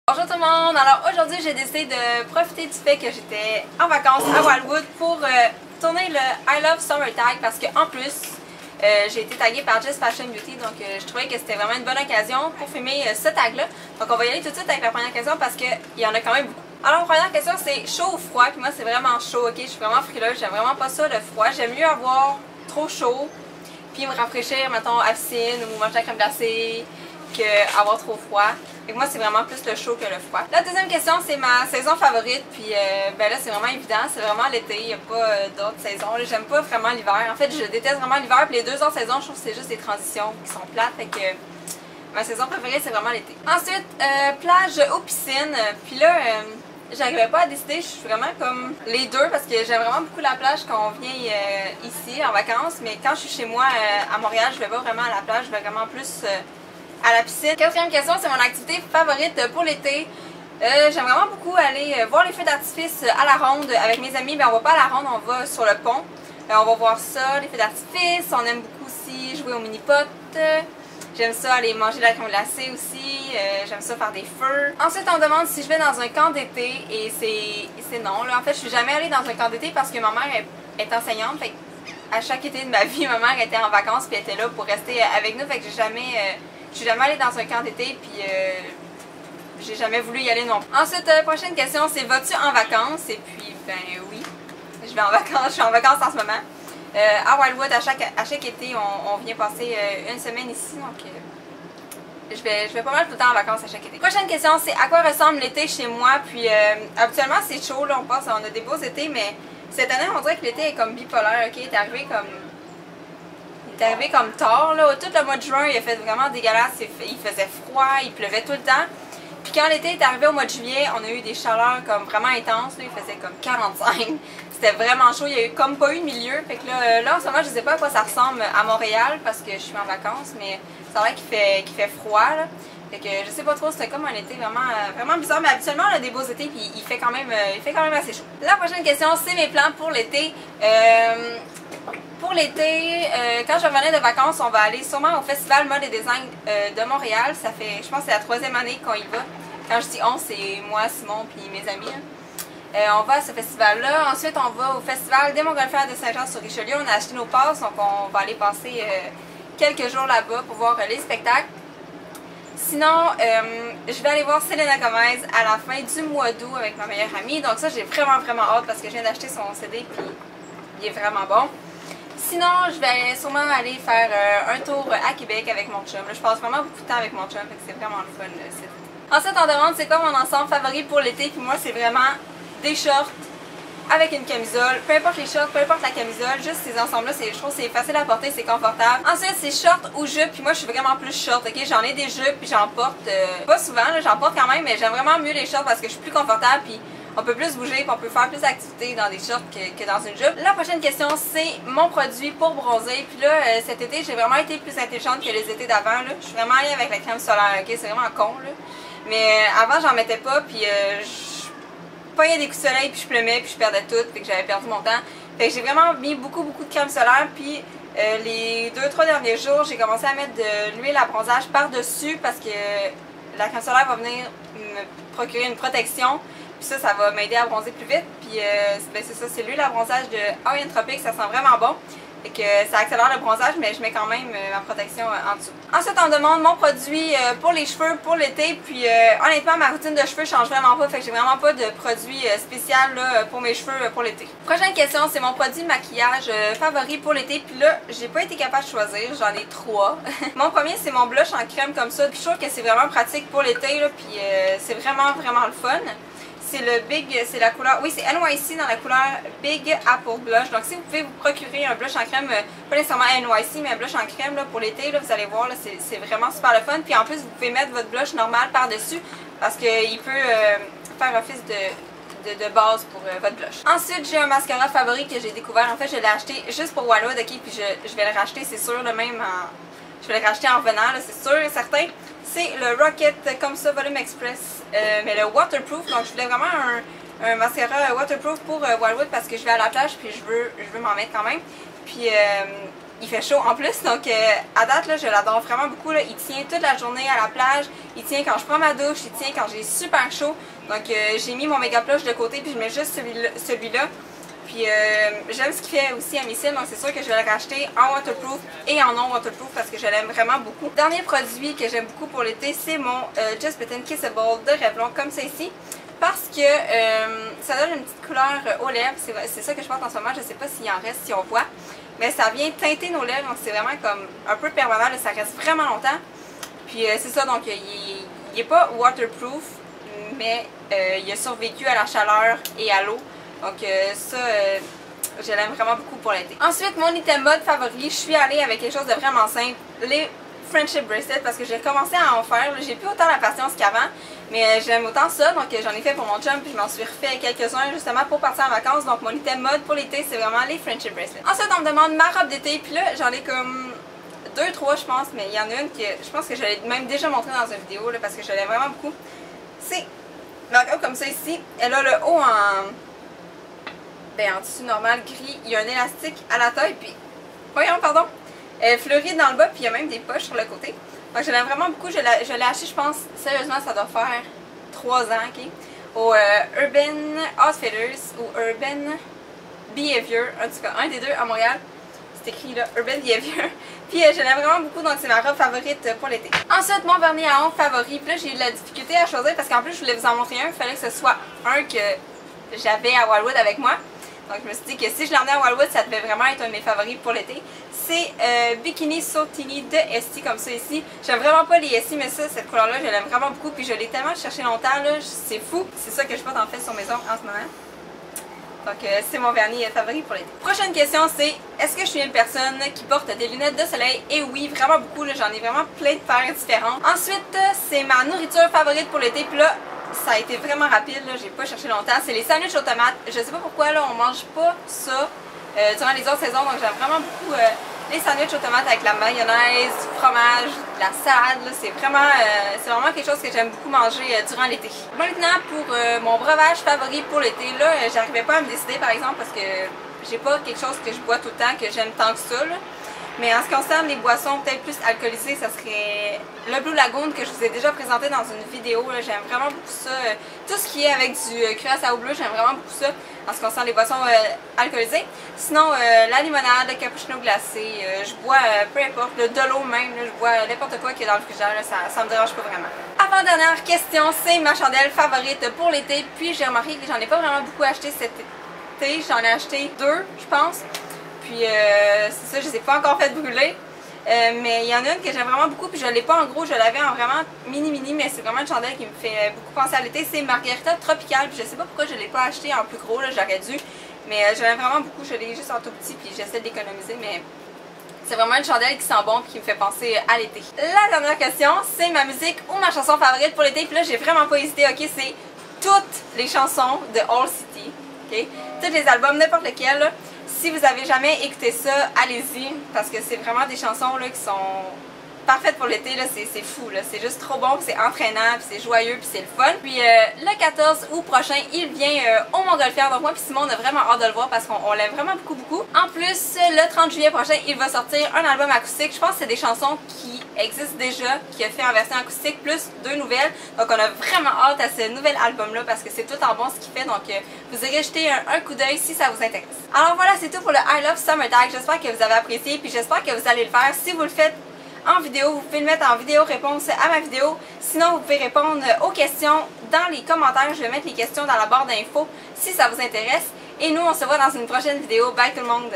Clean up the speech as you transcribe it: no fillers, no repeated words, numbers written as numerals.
Bonjour tout le monde! Alors aujourd'hui j'ai décidé de profiter du fait que j'étais en vacances à Wildwood pour tourner le I Love Summer Tag parce que en plus j'ai été taguée par Just Fashion Beauty, donc je trouvais que c'était vraiment une bonne occasion pour filmer ce tag là. Donc on va y aller tout de suite avec la première question parce qu'il y en a quand même beaucoup. Alors la première question c'est chaud ou froid? Puis moi c'est vraiment chaud, ok? Je suis vraiment frileuse, j'aime vraiment pas ça le froid. J'aime mieux avoir trop chaud puis me rafraîchir mettons à piscine ou manger la crème glacée que avoir trop froid. Et moi c'est vraiment plus le chaud que le froid. La deuxième question c'est ma saison favorite, puis ben là c'est vraiment évident, c'est vraiment l'été, il n'y a pas d'autres saisons. J'aime pas vraiment l'hiver, en fait je déteste vraiment l'hiver, puis les deux autres saisons je trouve que c'est juste des transitions qui sont plates, fait que ma saison préférée c'est vraiment l'été. Ensuite plage ou piscine, puis là j'arrivais pas à décider, je suis vraiment comme les deux parce que j'aime vraiment beaucoup la plage quand on vient ici en vacances, mais quand je suis chez moi à Montréal je vais pas vraiment à la plage, je vais vraiment plus à la piscine. Quatrième question, c'est mon activité favorite pour l'été. J'aime vraiment beaucoup aller voir les feux d'artifice à la ronde avec mes amis. Ben, on va pas à la ronde, on va sur le pont. On va voir ça, les feux d'artifice. On aime beaucoup aussi jouer au mini-pot. J'aime ça aller manger de la crème glacée aussi. J'aime ça faire des feux. Ensuite, on me demande si je vais dans un camp d'été et c'est non. Là. En fait, je suis jamais allée dans un camp d'été parce que ma mère est enseignante. Fait à chaque été de ma vie, ma mère était en vacances puis elle était là pour rester avec nous. Fait que je suis jamais allée dans un camp d'été, puis j'ai jamais voulu y aller non plus. Ensuite, prochaine question, c'est vas-tu en vacances? Et puis, ben oui, je vais en vacances, je suis en vacances en ce moment. À Wildwood, à chaque été, on vient passer une semaine ici, donc je vais pas mal tout le temps en vacances à chaque été. Prochaine question, c'est à quoi ressemble l'été chez moi? Puis, habituellement, c'est chaud, là, on a des beaux étés, mais cette année, on dirait que l'été est comme bipolaire, ok? Il est arrivé comme tard, là. Tout le mois de juin, il a fait vraiment dégueulasse. Il faisait froid, il pleuvait tout le temps. Puis quand l'été est arrivé au mois de juillet, on a eu des chaleurs comme vraiment intenses. Là. Il faisait comme 45. C'était vraiment chaud. Il n'y a eu comme pas eu de milieu. Fait que là en ce moment, je sais pas à quoi ça ressemble à Montréal parce que je suis en vacances, mais ça a l'air qu'il fait froid, là. Fait que je sais pas trop, c'était comme un été vraiment bizarre, mais habituellement on a des beaux étés puis il fait quand même assez chaud. La prochaine question, c'est mes plans pour l'été. Pour l'été, quand je revenais de vacances, on va aller sûrement au Festival Mode et Design de Montréal. Ça fait, je pense que c'est la troisième année qu'on y va. Quand je dis on, c'est moi, Simon puis mes amis. On va à ce festival-là. Ensuite, on va au Festival des Montgolfières de Saint-Jean-sur-Richelieu. On a acheté nos passes, donc on va aller passer quelques jours là-bas pour voir les spectacles. Sinon, je vais aller voir Selena Gomez à la fin du mois d'août avec ma meilleure amie. Donc ça, j'ai vraiment hâte parce que je viens d'acheter son CD puis il est vraiment bon. Sinon, je vais sûrement aller faire un tour à Québec avec mon chum. Là, je passe vraiment beaucoup de temps avec mon chum, fait que c'est vraiment le fun cet été. Ensuite, on demande c'est quoi mon ensemble favori pour l'été. Puis moi, c'est vraiment des shorts avec une camisole. Peu importe les shorts, peu importe la camisole, juste ces ensembles-là, je trouve que c'est facile à porter, c'est confortable. Ensuite, c'est shorts ou jupes. Puis moi, je suis vraiment plus short, ok? J'en ai des jupes, puis j'en porte pas souvent, j'en porte quand même, mais j'aime vraiment mieux les shorts parce que je suis plus confortable. Puis on peut plus bouger, puis on peut faire plus d'activités dans des shorts que dans une jupe. La prochaine question, c'est mon produit pour bronzer. Puis là, cet été, j'ai vraiment été plus intelligente que les étés d'avant. Je suis vraiment allée avec la crème solaire, ok? C'est vraiment con, là. Mais avant, j'en mettais pas, puis je pognais des coups de soleil, puis je pleumais, puis je perdais tout, puis que j'avais perdu mon temps. Fait que j'ai vraiment mis beaucoup de crème solaire, puis les 2-3 derniers jours, j'ai commencé à mettre de l'huile à bronzage par-dessus parce que la crème solaire va venir me procurer une protection. Puis ça va m'aider à bronzer plus vite. Puis ben c'est ça, c'est l'huile à bronzage de Hawaiian Tropic, ça sent vraiment bon. Fait que ça accélère le bronzage, mais je mets quand même ma protection en dessous. Ensuite, on me demande mon produit pour les cheveux pour l'été. Puis honnêtement, ma routine de cheveux change vraiment pas. Fait que j'ai vraiment pas de produit spécial là, pour mes cheveux pour l'été. Prochaine question, c'est mon produit de maquillage favori pour l'été. Puis là, j'ai pas été capable de choisir, j'en ai 3. Mon premier, c'est mon blush en crème comme ça. Puis je trouve que c'est vraiment pratique pour l'été. Puis c'est vraiment le fun. C'est le Big, c'est la couleur, oui c'est NYC dans la couleur Big Apple Blush. Donc si vous pouvez vous procurer un blush en crème, pas nécessairement NYC, mais un blush en crème là, pour l'été, vous allez voir, c'est vraiment super le fun. Puis en plus, vous pouvez mettre votre blush normal par-dessus parce qu'il peut faire office de base pour votre blush. Ensuite, j'ai un mascara favori que j'ai découvert. En fait, je l'ai acheté juste pour Wildwood, ok, puis je vais le racheter, c'est sûr, le même je vais le racheter en revenant, c'est sûr et certain. C'est le Rocket comme ça Volume Express, mais le waterproof. Donc je voulais vraiment un mascara waterproof pour Wildwood parce que je vais à la plage puis je veux m'en mettre quand même. Puis il fait chaud en plus, donc à date là, je l'adore vraiment beaucoup. Là. Il tient toute la journée à la plage, il tient quand je prends ma douche, il tient quand j'ai super chaud. Donc j'ai mis mon Mega Plush de côté puis je mets juste celui-là. Puis j'aime ce qu'il fait aussi à missile, donc c'est sûr que je vais le racheter en waterproof et en non waterproof parce que je l'aime vraiment beaucoup. Dernier produit que j'aime beaucoup pour l'été, c'est mon Just Button Kissable de Revlon, comme ça ici. Parce que ça donne une petite couleur aux lèvres, c'est ça que je porte en ce moment, je sais pas s'il en reste, si on voit. Mais ça vient teinter nos lèvres, donc c'est vraiment comme un peu permanent, là, ça reste vraiment longtemps. Puis c'est ça, donc il est pas waterproof, mais il a survécu à la chaleur et à l'eau. Donc ça, je l'aime vraiment beaucoup pour l'été. Ensuite, mon item mode favori, je suis allée avec quelque chose de vraiment simple, les Friendship Bracelet, parce que j'ai commencé à en faire. J'ai plus autant la patience qu'avant, mais j'aime autant ça, donc j'en ai fait pour mon chum, puis je m'en suis refait quelques-uns justement pour partir en vacances. Donc mon item mode pour l'été, c'est vraiment les Friendship Bracelet. Ensuite, on me demande ma robe d'été, puis là, j'en ai comme 2-3 je pense, mais il y en a une que je pense que je l'ai même déjà montré dans une vidéo, là, parce que je l'aime vraiment beaucoup. C'est ma robe comme ça ici. Elle a le haut en tissu normal gris, il y a un élastique à la taille, puis voyons, pardon, fleuri dans le bas, puis il y a même des poches sur le côté. Donc je l'aime vraiment beaucoup, je l'ai acheté, je pense, sérieusement, ça doit faire 3 ans, ok, au Urban Outfitters ou Urban Behavior, en tout cas, un des deux à Montréal. C'est écrit là, Urban Behavior. Puis je l'aime vraiment beaucoup, donc c'est ma robe favorite pour l'été. Ensuite, mon vernis à ongles favori, puis là j'ai eu de la difficulté à choisir parce qu'en plus je voulais vous en montrer un, il fallait que ce soit un que j'avais à Wildwood avec moi. Donc je me suis dit que si je l'emmenais à Wildwood, ça devait vraiment être un de mes favoris pour l'été. C'est Bikini Sotini de Estie, comme ça ici. J'aime vraiment pas les Estie, mais ça, cette couleur-là, je l'aime vraiment beaucoup. Puis je l'ai tellement cherché longtemps, là, c'est fou. C'est ça que je porte en fait sur mes ongles en ce moment. Donc c'est mon vernis favori pour l'été. Prochaine question, c'est est-ce que je suis une personne qui porte des lunettes de soleil? Et oui, vraiment beaucoup, j'en ai vraiment plein de paires différentes. Ensuite, c'est ma nourriture favorite pour l'été. Puis là, ça a été vraiment rapide, j'ai pas cherché longtemps. C'est les sandwichs aux tomates. Je sais pas pourquoi là on mange pas ça durant les autres saisons, donc j'aime vraiment beaucoup les sandwichs aux tomates avec la mayonnaise, du fromage, de la salade. C'est vraiment quelque chose que j'aime beaucoup manger durant l'été. Maintenant pour mon breuvage favori pour l'été, là j'arrivais pas à me décider par exemple parce que j'ai pas quelque chose que je bois tout le temps que j'aime tant que ça là. Mais en ce qui concerne les boissons peut-être plus alcoolisées, ça serait le Blue Lagoon que je vous ai déjà présenté dans une vidéo. J'aime vraiment beaucoup ça. Tout ce qui est avec du curaçao bleu, j'aime vraiment beaucoup ça en ce qui concerne les boissons alcoolisées. Sinon, la limonade, le cappuccino glacé, je bois peu importe, de l'eau même, je bois n'importe quoi qui est dans le frigidaire, ça me dérange pas vraiment. Avant-dernière question, c'est ma chandelle favorite pour l'été. Puis j'ai remarqué que j'en ai pas vraiment beaucoup acheté cet été. J'en ai acheté 2, je pense. Puis c'est ça, je ne les ai pas encore fait brûler. Mais il y en a une que j'aime vraiment beaucoup, puis je ne l'ai pas en gros, je l'avais en vraiment mini, mais c'est vraiment une chandelle qui me fait beaucoup penser à l'été. C'est Margarita Tropical, puis je sais pas pourquoi je ne l'ai pas acheté en plus gros, j'aurais dû. Mais je l'aime vraiment beaucoup, je l'ai juste en tout petit, puis j'essaie d'économiser, mais c'est vraiment une chandelle qui sent bon et qui me fait penser à l'été. La dernière question, c'est ma musique ou ma chanson favorite pour l'été, puis là j'ai vraiment pas hésité, ok, c'est toutes les chansons de All City, ok, tous les albums, n'importe lesquels, là. Si vous avez jamais écouté ça, allez-y, parce que c'est vraiment des chansons là, qui sont parfaites pour l'été, c'est fou, c'est juste trop bon, c'est entraînant, puis c'est joyeux, puis c'est le fun. Puis le 14 août prochain, il vient au Montgolfière, donc moi puis Simon on a vraiment hâte de le voir parce qu'on l'aime vraiment beaucoup. En plus, le 30 juillet prochain, il va sortir un album acoustique, je pense que c'est des chansons qui existent déjà, qui a fait en version acoustique, plus 2 nouvelles, donc on a vraiment hâte à ce nouvel album-là parce que c'est tout en bon ce qu'il fait, donc vous irez jeter un coup d'œil si ça vous intéresse. Alors voilà, c'est tout pour le I Love Summer Tag, j'espère que vous avez apprécié, puis j'espère que vous allez le faire. Si vous le faites en vidéo, vous pouvez le mettre en vidéo réponse à ma vidéo. Sinon, vous pouvez répondre aux questions dans les commentaires. Je vais mettre les questions dans la barre d'infos si ça vous intéresse. Et nous, on se voit dans une prochaine vidéo. Bye tout le monde!